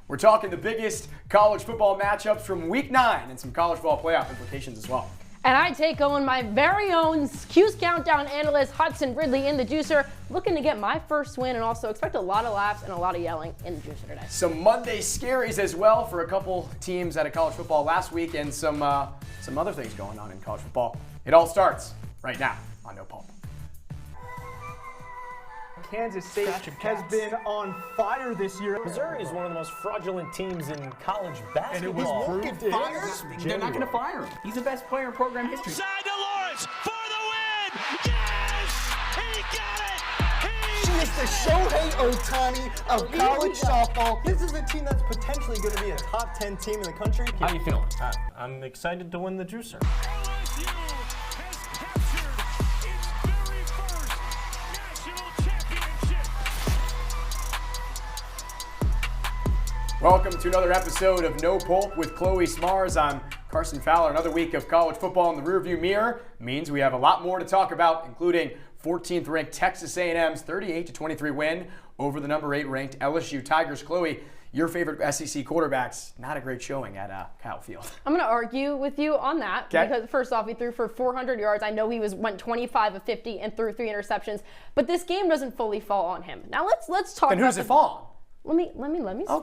We're talking the biggest college football matchups from Week 9 and some college football playoff implications as well. And I take on my very own Q's Countdown analyst, Hudson, Ridley in the Juicer, looking to get my first win and also expect a lot of laughs and a lot of yelling in the Juicer today. Some Monday scaries as well for a couple teams out of college football last week and some other things going on in college football. It all starts right now on No Pulp. Kansas State has been on fire this year. Missouri is one of the most fraudulent teams in college basketball. And it was They're not going to fire him. He's the best player in program history. Side to Lawrence for the win. Yes, he got it. She is the Shohei Ohtani of college softball. This is a team that's potentially going to be a top 10 team in the country. How you feeling? I'm excited to win the Juicer. LSU has captured its very first national championship. Welcome to another episode of No Pulp with Chloe Smarz. I'm Carson Fowler. Another week of college football in the rearview mirror means we have a lot more to talk about, including 14th ranked Texas A&M's 38-23 win over the number 8 ranked LSU Tigers. Chloe, your favorite SEC quarterbacks, not a great showing at Kyle Field. I'm going to argue with you on that because first off, he threw for 400 yards. I know he went 25 of 50 and threw 3 interceptions, but this game doesn't fully fall on him. Now let's talk. And who does it fall on? Let me speak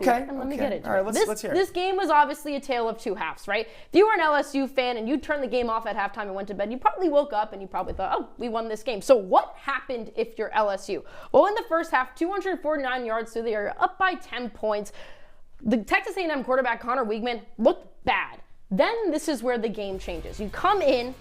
and let me get into it. All right, it. let's hear it. This game was obviously a tale of two halves, right? If you were an LSU fan and you turned the game off at halftime and went to bed, you probably woke up and you probably thought, oh, we won this game. So what happened if you're LSU? Well, in the first half, 249 yards through the area, up by 10 points. The Texas A&M quarterback, Connor Weigman, looked bad. Then this is where the game changes. You come in,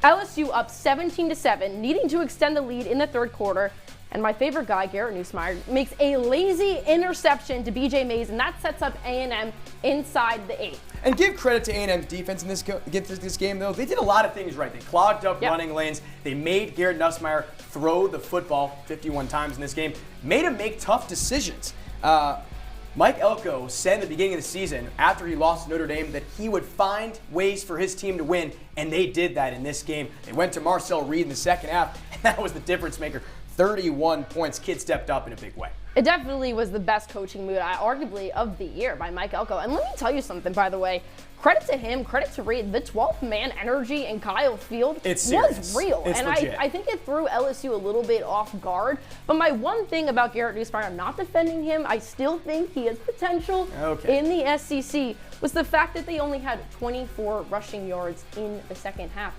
LSU up 17-7, needing to extend the lead in the third quarter. And my favorite guy, Garrett Nussmeier, makes a lazy interception to BJ Mays, and that sets up A&M inside the 8. And give credit to A&M's defense in this game, though. They did a lot of things right. They clogged up running lanes. They made Garrett Nussmeier throw the football 51 times in this game. Made him make tough decisions. Mike Elko said in the beginning of the season, after he lost to Notre Dame, that he would find ways for his team to win, and they did that in this game. They went to Marcel Reed in the second half, and that was the difference maker. 31 points. Kid stepped up in a big way. It definitely was the best coaching move, arguably, of the year by Mike Elko. And let me tell you something, by the way. Credit to him, credit to Reed. The 12th man energy in Kyle Field was real. It's and legit. I think it threw LSU a little bit off guard. But my one thing about Garrett Nussmeier, I'm not defending him. I still think he has potential in the SEC, was the fact that they only had 24 rushing yards in the second half.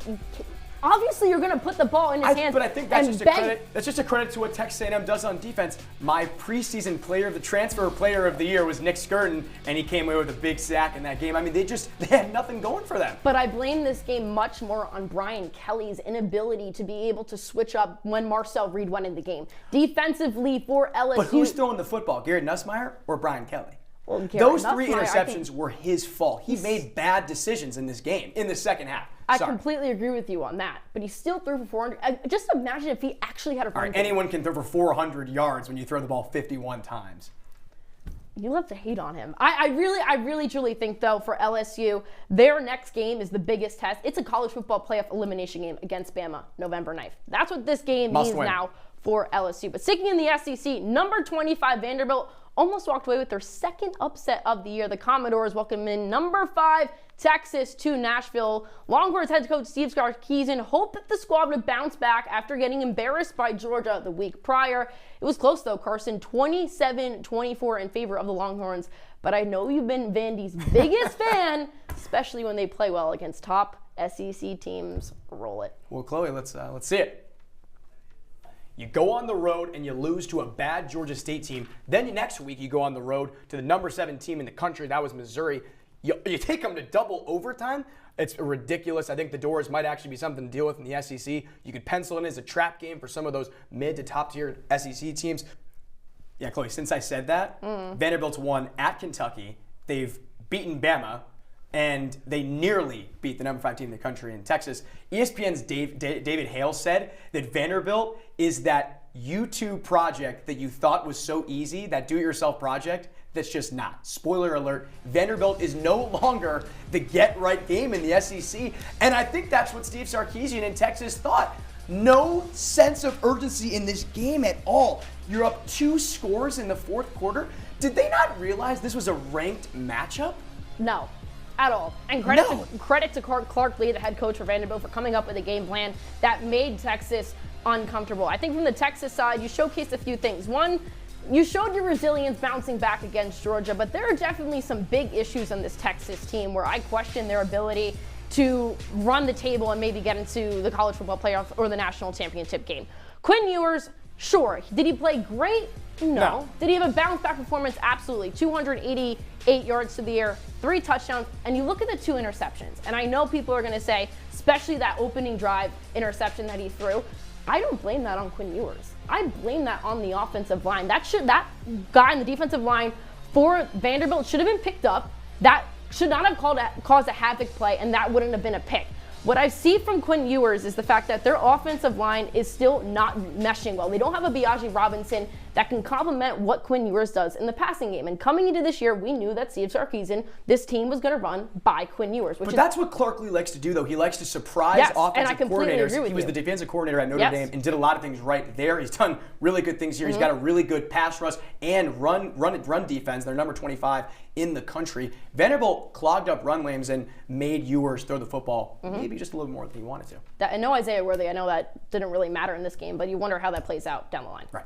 Obviously, you're going to put the ball in his hands. But I think that's just a credit. That's just a credit to what Texas A&M does on defense. My preseason transfer player of the year was Nick Skirton, and he came away with a big sack in that game. I mean, they had nothing going for them. But I blame this game much more on Brian Kelly's inability to be able to switch up when Marcel Reed went in the game. Defensively for LSU. But who's throwing the football, Garrett Nussmeier or Brian Kelly? Well, those 3 interceptions were his fault. He made bad decisions in this game, in the second half. I completely agree with you on that, but he still threw for 400. Just imagine if he actually had a run game. Anyone can throw for 400 yards when you throw the ball 51 times. You love to hate on him. I really truly think, though, for LSU, their next game is the biggest test. It's a college football playoff elimination game against Bama, November 9th. That's what this game means now for LSU. But sticking in the SEC, number 25 Vanderbilt almost walked away with their second upset of the year. The Commodores welcome in number 5 Texas to Nashville. Longhorns head coach Steve Sarkisian hoped that the squad would bounce back after getting embarrassed by Georgia the week prior. It was close though, Carson, 27-24 in favor of the Longhorns. But I know you've been Vandy's biggest fan, especially when they play well against top SEC teams. Roll it. Well, Chloe, let's see it. You go on the road and you lose to a bad Georgia State team. Then next week you go on the road to the number 7 team in the country. That was Missouri. You take them to double overtime. It's ridiculous. I think the Doors might actually be something to deal with in the SEC. You could pencil in as a trap game for some of those mid to top tier SEC teams. Yeah, Chloe, since I said that, Vanderbilt's won at Kentucky. They've beaten Bama, and they nearly beat the number 5 team in the country in Texas. ESPN's David Hale said that Vanderbilt is that YouTube project that you thought was so easy, that do-it-yourself project, that's just not. Spoiler alert, Vanderbilt is no longer the get-right game in the SEC, and I think that's what Steve Sarkisian in Texas thought. No sense of urgency in this game at all. You're up 2 scores in the fourth quarter. Did they not realize this was a ranked matchup? No, at all. And credit to Clark Lee, the head coach for Vanderbilt, for coming up with a game plan that made Texas uncomfortable. I think from the Texas side, you showcased a few things. One, you showed your resilience bouncing back against Georgia, but there are definitely some big issues on this Texas team where I question their ability to run the table and maybe get into the college football playoff or the national championship game. Quinn Ewers, sure. Did he play great? No. Did he have a bounce back performance? Absolutely. 288 yards to the air, 3 touchdowns, and you look at the 2 interceptions. And I know people are going to say, especially that opening drive interception that he threw, I don't blame that on Quinn Ewers. I blame that on the offensive line. That guy in the defensive line for Vanderbilt should have been picked up. That should not have caused a havoc play, and that wouldn't have been a pick. What I see from Quinn Ewers is the fact that their offensive line is still not meshing well. They don't have a Biaggi Robinson that can complement what Quinn Ewers does in the passing game. And coming into this year, we knew that Steve Sarkisian, this team was going to run by Quinn Ewers. But that's what Clark Lee likes to do, though. He likes to surprise offensive coordinators. He was the defensive coordinator at Notre Dame and did a lot of things right there. He's done really good things here. He's got a really good pass rush and run defense. They're number 25 in the country. Vanderbilt clogged up run lanes and made Ewers throw the football maybe just a little more than he wanted to. And no Isaiah Worthy, I know that didn't really matter in this game, but you wonder how that plays out down the line. Right.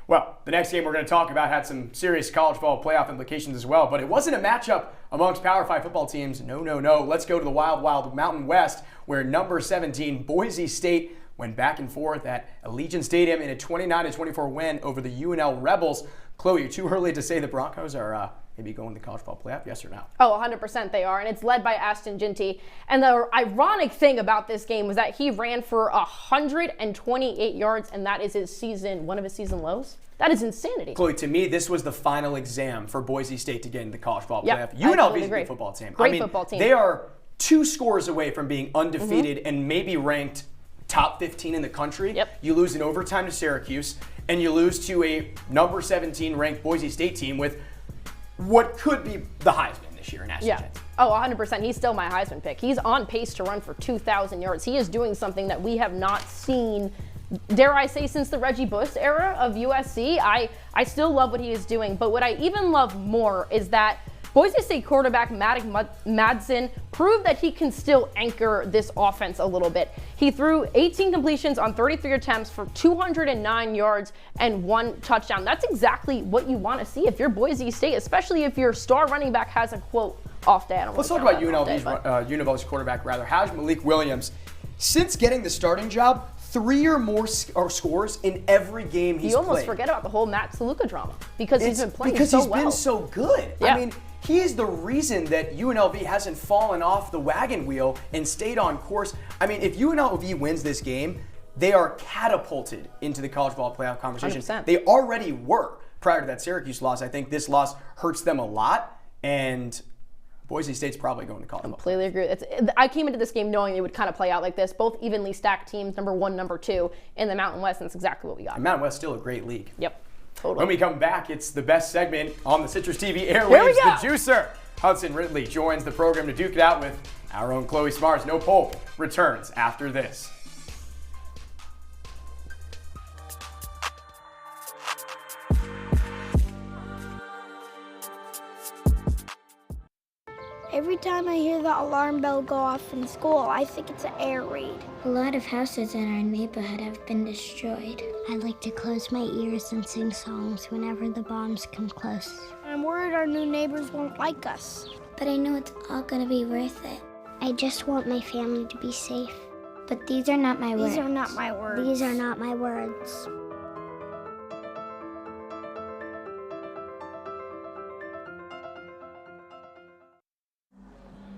Well, the next game we're going to talk about had some serious college football playoff implications as well, but it wasn't a matchup amongst Power 5 football teams. No. Let's go to the Wild Wild Mountain West, where number 17, Boise State, went back and forth at Allegiant Stadium in a 29-24 win over the UNL Rebels. Chloe, you're too early to say the Broncos are maybe going to the college football playoff, yes or no? Oh, 100% they are, and it's led by Ashton Ginty. And the ironic thing about this game was that he ran for 128 yards, and that is one of his season lows. That is insanity. Chloe, to me, this was the final exam for Boise State to get into the college football playoff. UNLV is a good football team. Great football team. They are 2 scores away from being undefeated and maybe ranked top 15 in the country. You lose in overtime to Syracuse, and you lose to a number 17 ranked Boise State team with what could be the Heisman this year in Ashton Ginty. Oh, 100%. He's still my Heisman pick. He's on pace to run for 2,000 yards. He is doing something that we have not seen, dare I say, since the Reggie Bush era of USC. I still love what he is doing, but what I even love more is that Boise State quarterback Madsen proved that he can still anchor this offense a little bit. He threw 18 completions on 33 attempts for 209 yards and 1 touchdown. That's exactly what you want to see if you're Boise State, especially if your star running back has a quote off day. Let's talk about UNLV's quarterback, Haj Malik Williams. Since getting the starting job, 3 or more scores in every game he's played. You almost forget about the whole Matt Saluka drama because he's been playing so well. Because he's been so good. I mean, he is the reason that UNLV hasn't fallen off the wagon wheel and stayed on course. I mean, if UNLV wins this game, they are catapulted into the college football playoff conversation. 100%. They already were prior to that Syracuse loss. I think this loss hurts them a lot, and Boise State's probably going to college football. Completely agree. I came into this game knowing it would kind of play out like this. Both evenly stacked teams, number 1, number 2 in the Mountain West, and that's exactly what we got. The Mountain West still a great league. Yep. Totally. When we come back, it's the best segment on the CitrusTV airwaves. Here we go. The Juicer. Hudson Ridley joins the program to duke it out with our own Chloe Smarz. No Pulp returns after this. Every time I hear the alarm bell go off in school, I think it's an air raid. A lot of houses in our neighborhood have been destroyed. I like to close my ears and sing songs whenever the bombs come close. I'm worried our new neighbors won't like us. But I know it's all gonna be worth it. I just want my family to be safe. But these are not my words. These are not my words. These are not my words.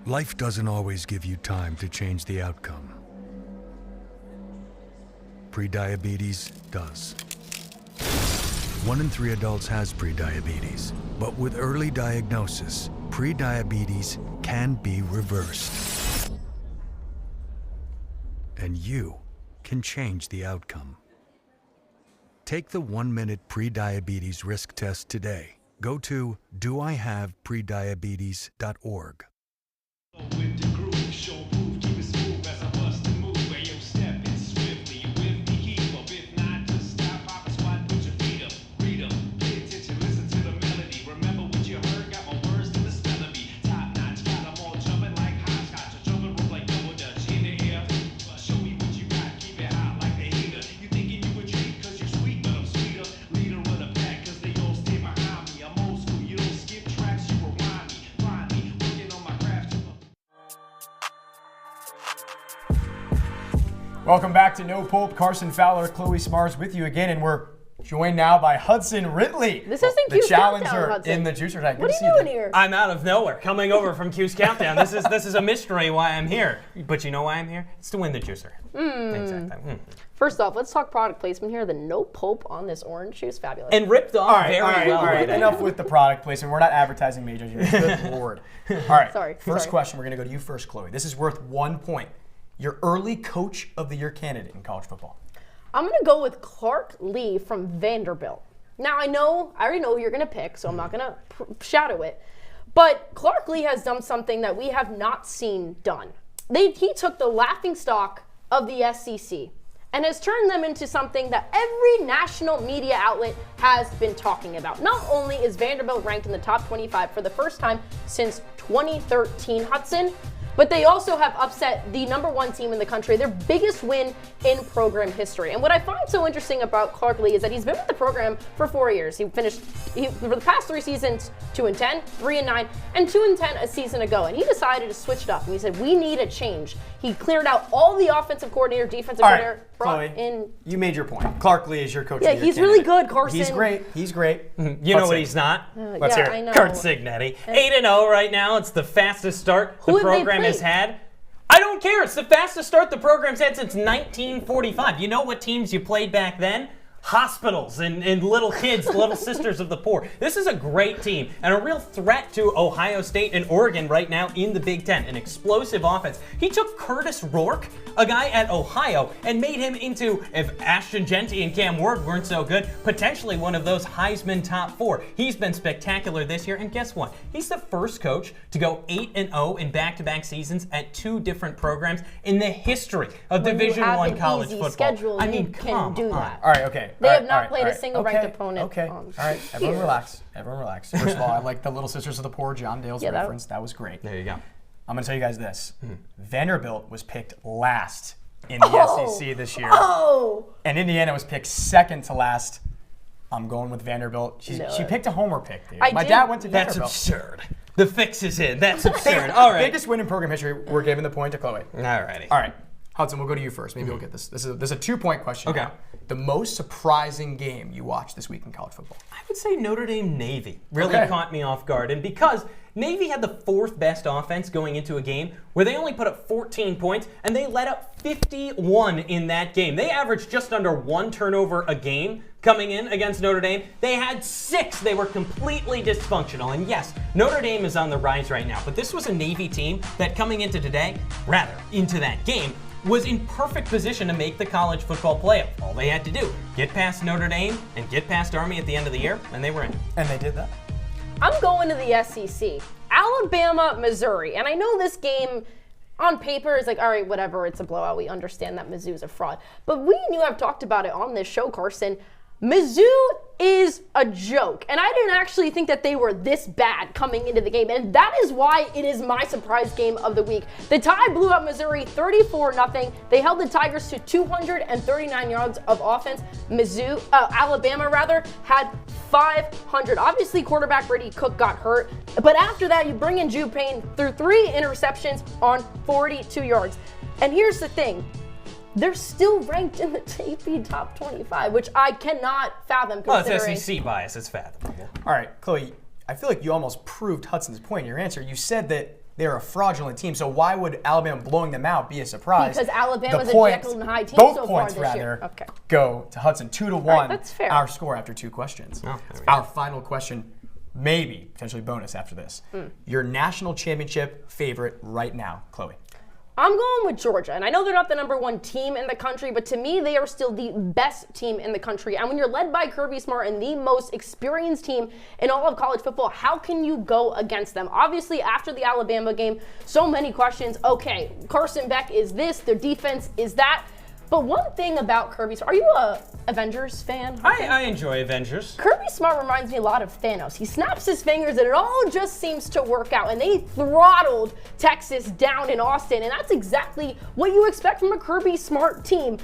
Life doesn't always give you time to change the outcome. Prediabetes does. 1 in 3 adults has prediabetes, but with early diagnosis, prediabetes can be reversed. And you can change the outcome. Take the 1-minute prediabetes risk test today. Go to doihaveprediabetes.org. With the groove, show proof, keep it smooth as I bust the move. Ayo, step it swiftly, you with me, keep up. If not, just stop, hop and squat, put your feet up, read up, pay attention, listen to the melody. Welcome back to No Pulp. Carson, Fowler, Chloe Smarz with you again, and we're joined now by Hudson Ridley. This isn't the Q's challenger Countdown, Hudson. in the juicer tag. What are you doing here? I'm out of nowhere, coming over from Q's Countdown. This is a mystery why I'm here. But you know why I'm here? It's to win the juicer. Exactly. First off, let's talk product placement here. The No Pulp on this orange juice, fabulous. And ripped off very well. All right. Enough with the product placement. We're not advertising majors here. Good Lord. All right. First question. We're going to go to you first, Chloe. This is worth 1 point. Your early Coach of the Year candidate in college football. I'm going to go with Clark Lee from Vanderbilt. Now, I already know who you're going to pick, so I'm not going to shadow it. But Clark Lee has done something that we have not seen done. He took the laughingstock of the SEC and has turned them into something that every national media outlet has been talking about. Not only is Vanderbilt ranked in the top 25 for the first time since 2013, Hudson, but they also have upset the #1 team in the country, their biggest win in program history. And what I find so interesting about Clark Lee is that he's been with the program for 4 years. He finished for the past 3 seasons 2-10, 3-9, and 2-10 a season ago. And he decided to switch it up. And he said, we need a change. He cleared out all the offensive coordinator, defensive coordinator, brought in. You made your point. Clark Lee is your coach. Yeah, of the year he's candidate. really good, Carson. He's great. He's great. You know what he's not? Let's hear it. I know. Kurt Signetti. 8-0 right now. It's the fastest start the program has had. I don't care. It's the fastest start the program's had since 1945. You know what teams you played back then? Hospitals and little kids, little sisters of the poor. This is a great team and a real threat to Ohio State and Oregon right now in the Big Ten. An explosive offense. He took Curtis Rourke, a guy at Ohio, and made him into, if Ashton Genty and Cam Ward weren't so good, potentially one of those Heisman top 4. He's been spectacular this year, and guess what? He's the first coach to go 8-0 in back-to-back seasons at 2 different programs in the history of Division I college football. Schedule, I mean, can do that. All right, okay. They have not played a single ranked opponent. Okay. All right. Everyone relax. Everyone relax. First of all, I like the Little Sisters of the Poor, John Dale's reference. That was great. There you go. I'm going to tell you guys this. Vanderbilt was picked last in the SEC this year. And Indiana was picked second to last. I'm going with Vanderbilt. She picked a homer pick, dude. My dad went to Vanderbilt. That's absurd. The fix is in. That's absurd. All right. Biggest win in program history. We're giving the point to Chloe. All righty. All right. Hudson, we'll go to you first. Maybe we'll get this. This is a 2-point question. Okay. Now. The most surprising game you watched this week in college football? I would say Notre Dame Navy really caught me off guard. And because Navy had the 4th best offense going into a game where they only put up 14 points and they let up 51 in that game. They averaged just under 1 turnover a game coming in against Notre Dame. They had 6. They were completely dysfunctional. And yes, Notre Dame is on the rise right now. But this was a Navy team that coming into into that game, was in perfect position to make the college football playoff. All they had to do, get past Notre Dame and get past Army at the end of the year, and they were in. And they did that. I'm going to the SEC. Alabama, Missouri. And I know this game on paper is like, all right, whatever, it's a blowout. We understand that Mizzou's a fraud. But we and you have talked about it on this show, Carson. Mizzou is a joke. And I didn't actually think that they were this bad coming into the game. And that is why it is my surprise game of the week. The Tide blew up Missouri 34-0. They held the Tigers to 239 yards of offense. Alabama had 500. Obviously, quarterback Brady Cook got hurt. But after that, you bring in Jude Payne through 3 interceptions on 42 yards. And here's the thing. They're still ranked in the AP top 25, which I cannot fathom considering. Well, it's SEC bias. It's fathomable. All right, Chloe, I feel like you almost proved Hudson's point in your answer. You said that they're a fraudulent team, so why would Alabama blowing them out be a surprise? Because Alabama's a Jekyll and Hyde team so far this year. Both points, go to Hudson. 2-1, right, that's fair. Our score after 2 questions. Our final question, maybe, potentially bonus after this. Your national championship favorite right now, Chloe. I'm going with Georgia, and I know they're not the #1 team in the country, but to me, they are still the best team in the country. And when you're led by Kirby Smart and the most experienced team in all of college football, how can you go against them? Obviously, after the Alabama game, so many questions. Okay, Carson Beck is this, their defense is that. But one thing about Kirby Smart, are you a Avengers fan? I enjoy Avengers. Kirby Smart reminds me a lot of Thanos. He snaps his fingers and it all just seems to work out. And they throttled Texas down in Austin. And that's exactly what you expect from a Kirby Smart team.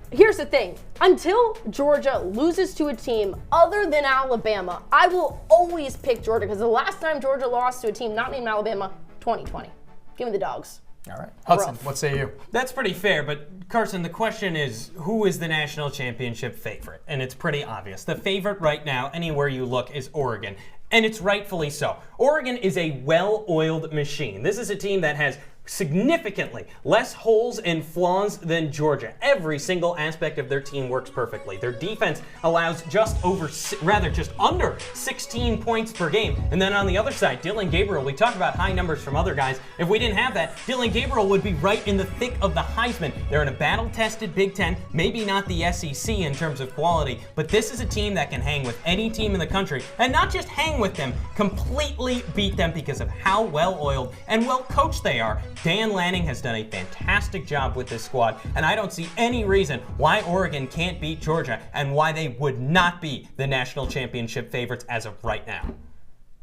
Here's the thing. Until Georgia loses to a team other than Alabama, I will always pick Georgia because the last time Georgia lost to a team not named Alabama, 2020. Give me the Dogs. All right. Hudson, what say you? That's pretty fair, but Carson, the question is, who is the national championship favorite? And it's pretty obvious. The favorite right now, anywhere you look, is Oregon. And it's rightfully so. Oregon is a well-oiled machine. This is a team that has significantly less holes and flaws than Georgia. Every single aspect of their team works perfectly. Their defense allows just under 16 points per game. And then on the other side, Dillon Gabriel, we talk about high numbers from other guys. If we didn't have that, Dillon Gabriel would be right in the thick of the Heisman. They're in a battle-tested Big Ten, maybe not the SEC in terms of quality, but this is a team that can hang with any team in the country, and not just hang with them, completely beat them because of how well-oiled and well-coached they are. Dan Lanning has done a fantastic job with this squad, and I don't see any reason why Oregon can't beat Georgia and why they would not be the national championship favorites as of right now.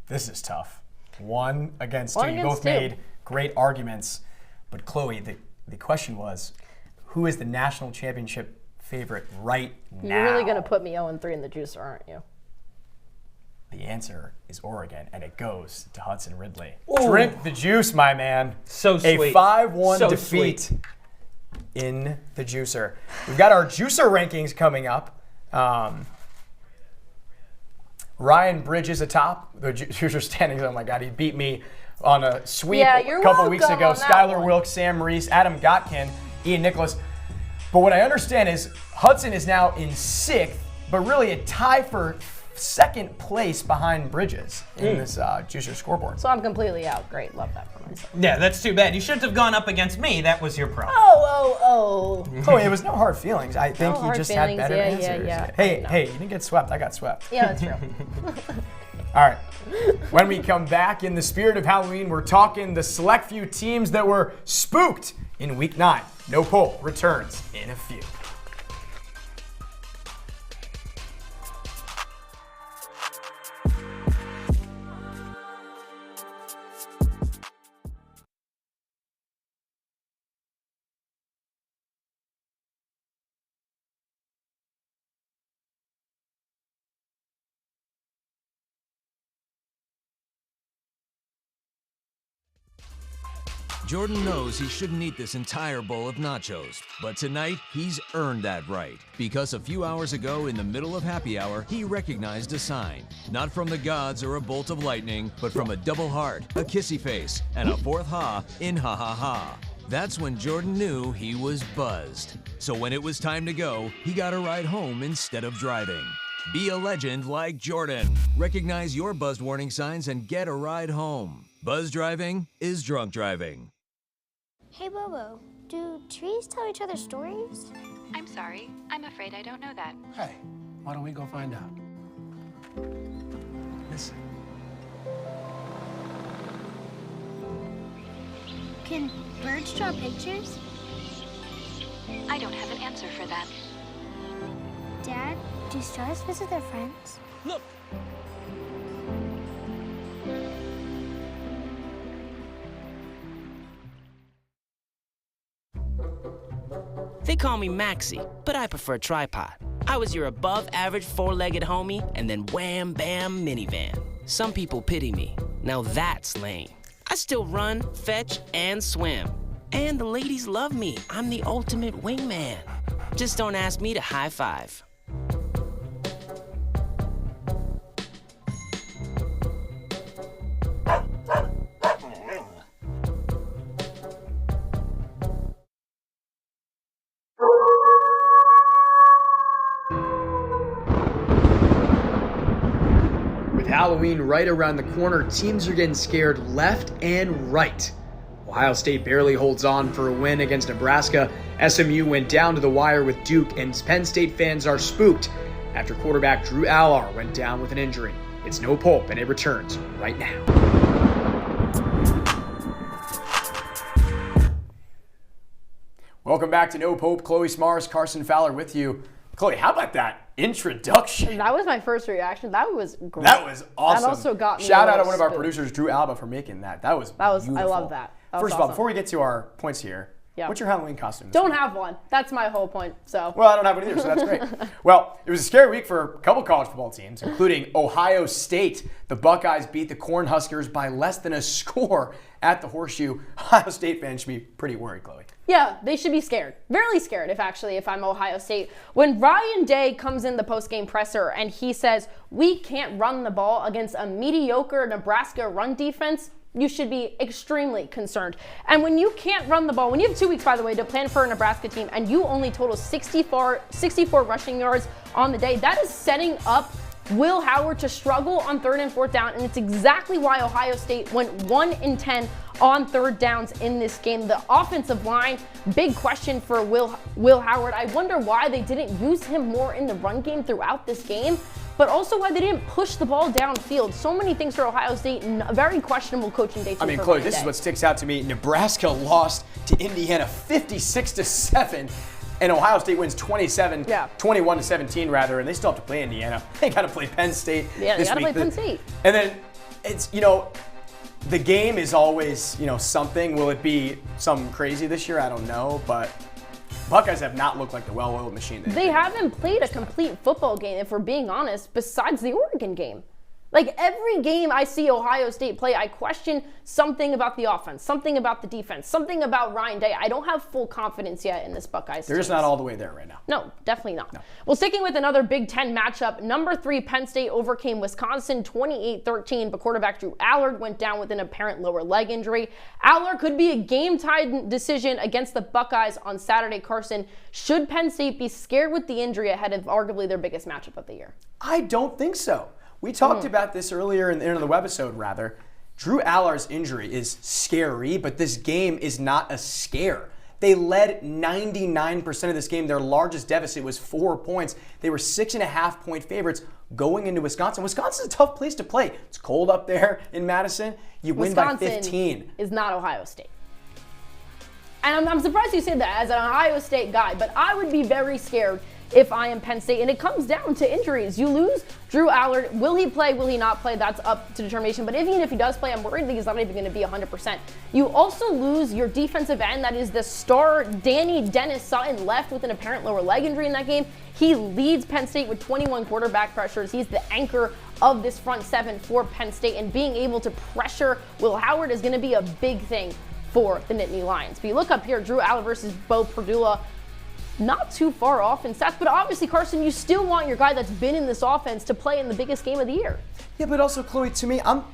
This is tough. One against two. You both made great arguments, but Chloe, the question was, who is the national championship favorite right now? You're really going to put me 0-3 in the juicer, aren't you? The answer is Oregon, and it goes to Hudson Ridley. Ooh. Drink the juice, my man. So sweet. A 5-1 defeat in the juicer. We've got our juicer rankings coming up. Ryan Bridges atop the juicer standings. Oh my God, he beat me on a sweep a couple weeks ago. Skylar Wilkes, Sam Reese, Adam Gotkin, Ian Nicholas. But what I understand is Hudson is now in 6th, but really a tie for second place behind Bridges in this juicer scoreboard. So I'm completely out. Great. Love that for myself. Yeah, that's too bad. You shouldn't have gone up against me. That was your problem. Oh. Chloe, it was no hard feelings. I think you just had better answers. Yeah. Hey, you didn't get swept. I got swept. Yeah, that's true. All right. When we come back, in the spirit of Halloween, we're talking the select few teams that were spooked in Week 9. No Poll returns in a few. Jordan knows he shouldn't eat this entire bowl of nachos, but tonight he's earned that right. Because a few hours ago in the middle of happy hour, he recognized a sign. Not from the gods or a bolt of lightning, but from a double heart, a kissy face, and a fourth ha in ha ha ha. That's when Jordan knew he was buzzed. So when it was time to go, he got a ride home instead of driving. Be a legend like Jordan. Recognize your buzzed warning signs and get a ride home. Buzz driving is drunk driving. Hey, Bobo, do trees tell each other stories? I'm sorry. I'm afraid I don't know that. Hey, why don't we go find out? Listen. Can birds draw pictures? I don't have an answer for that. Dad, do stars visit their friends? Look! They call me Maxie, but I prefer tripod. I was your above-average four-legged homie, and then wham-bam minivan. Some people pity me. Now that's lame. I still run, fetch, and swim. And the ladies love me. I'm the ultimate wingman. Just don't ask me to high five. Halloween right around the corner, teams are getting scared left and right. Ohio State barely holds on for a win against Nebraska. SMU went down to the wire with Duke, and Penn State fans are spooked after quarterback Drew Allar went down with an injury. It's No Pulp, and it returns right now. Welcome back to No Pope. Chloe Smarz, Carson Fowler with you. Chloe, how about that introduction? That was my first reaction. That was great. That was awesome. That also got me. Shout out to one of our producers, Drew Alba, for making that. That was beautiful. I love that. First of all, before we get to our points here, Yeah. What's your Halloween costume? Don't have one. That's my whole point. So. Well, I don't have one either, so that's great. Well, it was a scary week for a couple college football teams, including Ohio State. The Buckeyes beat the Cornhuskers by less than a score at the Horseshoe. Ohio State fans should be pretty worried, Chloe. Yeah, they should be scared. Really scared, if I'm Ohio State. When Ryan Day comes in the post-game presser and he says, we can't run the ball against a mediocre Nebraska run defense, you should be extremely concerned. And when you can't run the ball, when you have 2 weeks, by the way, to plan for a Nebraska team and you only total 64 rushing yards on the day, that is setting up Will Howard to struggle on 3rd and 4th down, and it's exactly why Ohio State went 1 in 10 on 3rd downs in this game. The offensive line, big question for Will Howard. I wonder why they didn't use him more in the run game throughout this game, but also why they didn't push the ball downfield. So many things for Ohio State, and a very questionable coaching day. I mean, Chloe, this is what sticks out to me. Nebraska lost to Indiana 56-7. And Ohio State wins 21-17 rather, and they still have to play Indiana. They got to play Penn State. Yeah, they got to play Penn State. And then it's, the game is always, something. Will it be something crazy this year? I don't know, but Buckeyes have not looked like the well-oiled machine. They haven't played a complete football game, if we're being honest, besides the Oregon game. Like, every game I see Ohio State play, I question something about the offense, something about the defense, something about Ryan Day. I don't have full confidence yet in this Buckeyes team. They're just not all the way there right now. No, definitely not. No. Well, sticking with another Big Ten matchup, number 3 Penn State overcame Wisconsin 28-13, but quarterback Drew Allard went down with an apparent lower leg injury. Allard could be a game-tied decision against the Buckeyes on Saturday. Carson, should Penn State be scared with the injury ahead of arguably their biggest matchup of the year? I don't think so. We talked about this earlier in the webisode, rather. Drew Allard's injury is scary, but this game is not a scare. They led 99% of this game. Their largest deficit was 4 points. They were 6.5-point favorites going into Wisconsin. Wisconsin's a tough place to play. It's cold up there in Madison. You win by 15. Wisconsin is not Ohio State. And I'm surprised you said that as an Ohio State guy, but I would be very scared if I am Penn State. And it comes down to injuries. You lose Drew Allard. Will he play? Will he not play? That's up to determination. But even if he does play, I'm worried that he's not even going to be 100%. You also lose your defensive end. That is the star Danny Dennis Sutton, left with an apparent lower leg injury in that game. He leads Penn State with 21 quarterback pressures. He's the anchor of this front seven for Penn State. And being able to pressure Will Howard is going to be a big thing for the Nittany Lions. But you look up here, Drew Allard versus Bo Perdula. Not too far off in stats, but obviously, Carson, you still want your guy that's been in this offense to play in the biggest game of the year. Yeah, but also, Chloe, to me, I'm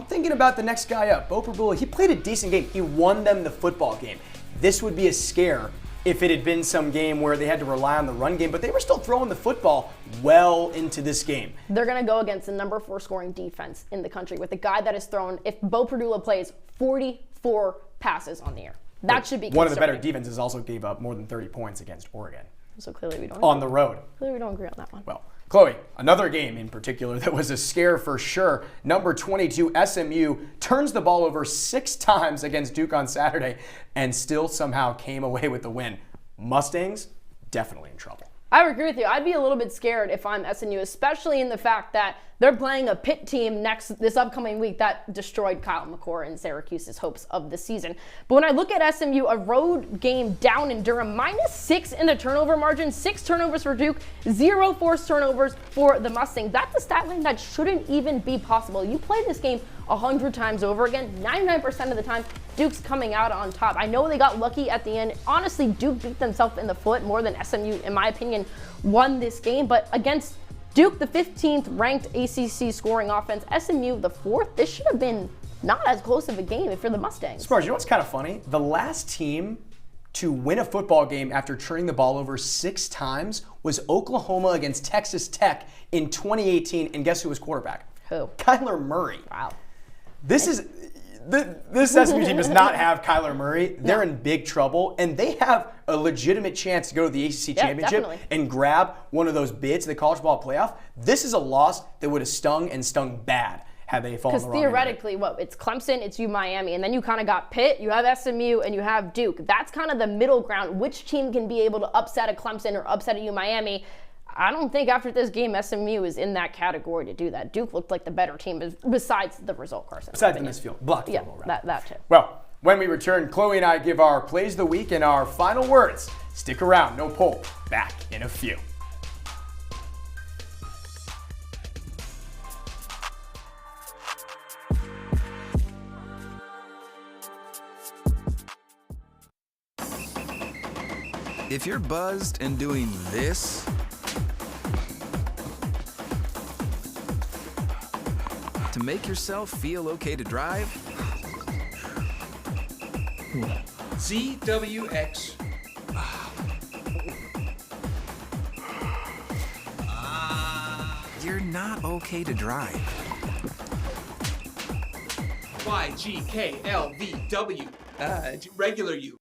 thinking about the next guy up, Bo Perdula. He played a decent game. He won them the football game. This would be a scare if it had been some game where they had to rely on the run game, but they were still throwing the football well into this game. They're going to go against the number 4 scoring defense in the country with a guy that has thrown, if Bo Perdula plays, 44 passes on the year. That should be one of the better defenses also gave up more than 30 points against Oregon. So clearly we don't on the road. Clearly we don't agree on that one. Well, Chloe, another game in particular that was a scare for sure. Number 22 SMU turns the ball over 6 times against Duke on Saturday and still somehow came away with the win. Mustangs definitely in trouble. I would agree with you. I'd be a little bit scared if I'm SMU, especially in the fact that they're playing a Pitt team this upcoming week that destroyed Kyle McCord and Syracuse's hopes of the season. But when I look at SMU, a road game down in Durham, -6 in the turnover margin, 6 turnovers for Duke, 0 forced turnovers for the Mustangs. That's a stat line that shouldn't even be possible. You play this game 100 times over again, 99% of the time, Duke's coming out on top. I know they got lucky at the end. Honestly, Duke beat themselves in the foot more than SMU, in my opinion, won this game. But against Duke, the 15th ranked ACC scoring offense, SMU, the 4th, this should have been not as close of a game if you're the Mustangs. Smarz, you know what's kind of funny? The last team to win a football game after turning the ball over 6 times was Oklahoma against Texas Tech in 2018. And guess who was quarterback? Who? Kyler Murray. Wow. This SMU team does not have Kyler Murray. They're in big trouble, and they have a legitimate chance to go to the ACC championship definitely. and grab one of those bids to the college ball playoff. This is a loss that would have stung bad had they fallen the wrong way. Because theoretically, it's Clemson, it's Miami, and then you kind of got Pitt, you have SMU, and you have Duke. That's kind of the middle ground. Which team can be able to upset a Clemson or upset a Miami? I don't think after this game SMU is in that category to do that. Duke looked like the better team besides the result, Carson. Besides the missed blocked field goal. Yeah, that too. Well, When we return, Chloe and I give our plays of the week and our final words. Stick around, no Pulp. Back in a few. If you're buzzed and doing this, to make yourself feel okay to drive, ZWX. You're not okay to drive. YGKLVW. Regular you.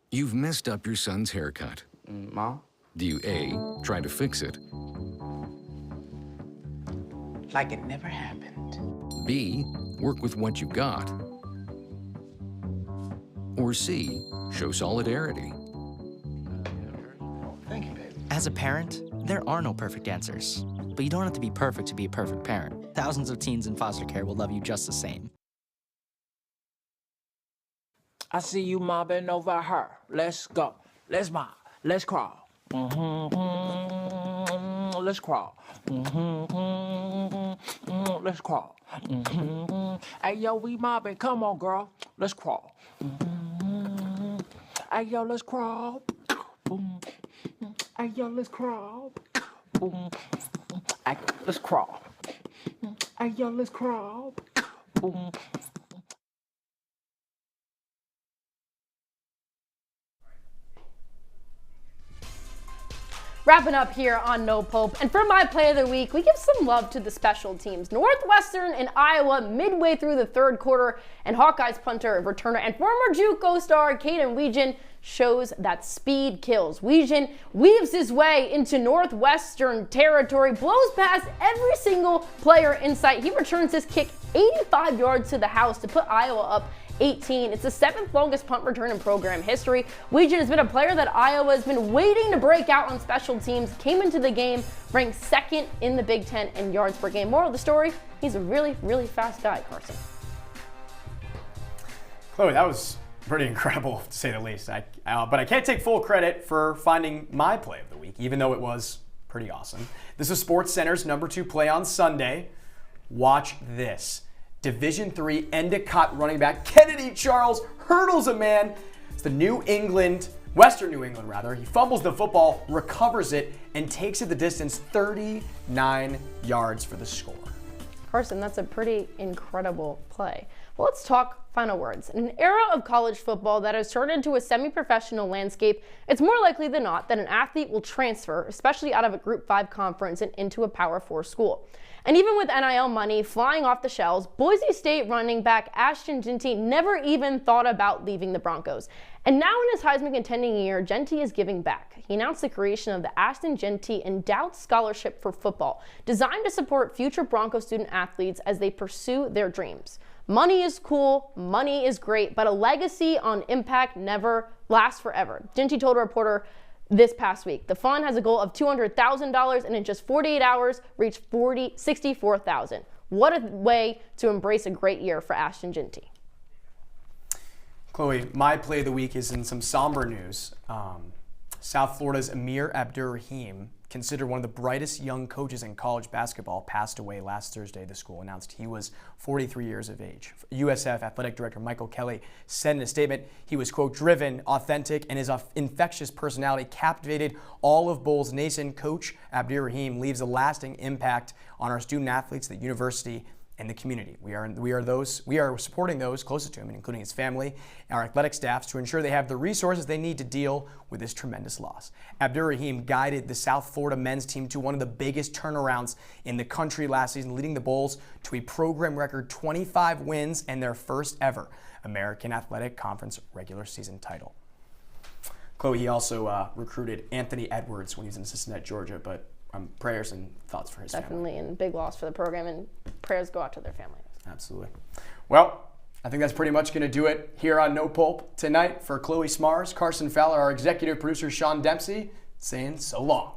You've messed up your son's haircut. Mom? Do you A, try to fix it? Like it never happened. B, work with what you got? Or C, show solidarity? Thank you, baby. As a parent, there are no perfect answers. But you don't have to be perfect to be a perfect parent. Thousands of teens in foster care will love you just the same. I see you mobbing over her. Let's go. Let's mob. Let's crawl. Let's crawl. Let's crawl. Hey, yo, we mobbing. Come on, girl. Let's crawl. Hey, yo, let's crawl. Hey, yo, let's crawl. Hey, let's crawl. Hey, yo, let's crawl. Wrapping up here on No Pulp, and for my play of the week, we give some love to the special teams. Northwestern and Iowa midway through the third quarter, and Hawkeyes punter, returner, and former JUCO star Caden Weegan shows that speed kills. Weegan weaves his way into Northwestern territory, blows past every single player in sight. He returns his kick 85 yards to the house to put Iowa up 18. It's the 7th longest punt return in program history. Weegan has been a player that Iowa has been waiting to break out on special teams. Came into the game ranked 2nd in the Big Ten in yards per game. Moral of the story, he's a really, really fast guy, Carson. Chloe, that was pretty incredible to say the least. But I can't take full credit for finding my play of the week, even though it was pretty awesome. This is SportsCenter's #2 play on Sunday. Watch this. Division III Endicott running back Kennedy Charles hurdles a man. It's the Western New England rather. He fumbles the football, recovers it, and takes it the distance 39 yards for the score. Carson, that's a pretty incredible play. Well, let's talk final words. In an era of college football that has turned into a semi-professional landscape, it's more likely than not that an athlete will transfer, especially out of a Group 5 conference and into a Power 4 school. And even with NIL money flying off the shelves, Boise State running back Ashton Jeanty never even thought about leaving the Broncos. And now in his Heisman contending year, Jeanty is giving back. He announced the creation of the Ashton Jeanty Endowed Scholarship for Football, designed to support future Bronco student athletes as they pursue their dreams. Money is cool, money is great, but a legacy on impact never lasts forever. Jeanty told a reporter this past week, the fund has a goal of $200,000 and in just 48 hours reached $64,000. What a way to embrace a great year for Ashton Jeanty. Chloe, my play of the week is in some somber news. South Florida's Amir Abdur-Rahim, considered one of the brightest young coaches in college basketball, passed away last Thursday, the school announced. He was 43 years of age. USF Athletic Director Michael Kelly said in a statement, he was, quote, driven, authentic, and his infectious personality captivated all of Bulls Nation. Coach Abdur-Rahim leaves a lasting impact on our student athletes, the university, and the community. We are supporting those closest to him, including his family, our athletic staffs, to ensure they have the resources they need to deal with this tremendous loss. Abdur-Rahim guided the South Florida men's team to one of the biggest turnarounds in the country last season, leading the Bulls to a program record 25 wins and their first ever American Athletic Conference regular season title. Chloe, he also recruited Anthony Edwards when he was an assistant at Georgia, but prayers and thoughts for his family. Definitely, and big loss for the program, and prayers go out to their family. Absolutely. Well, I think that's pretty much going to do it here on No Pulp tonight. For Chloe Smarz, Carson Fowler, our executive producer Sean Dempsey, saying so long.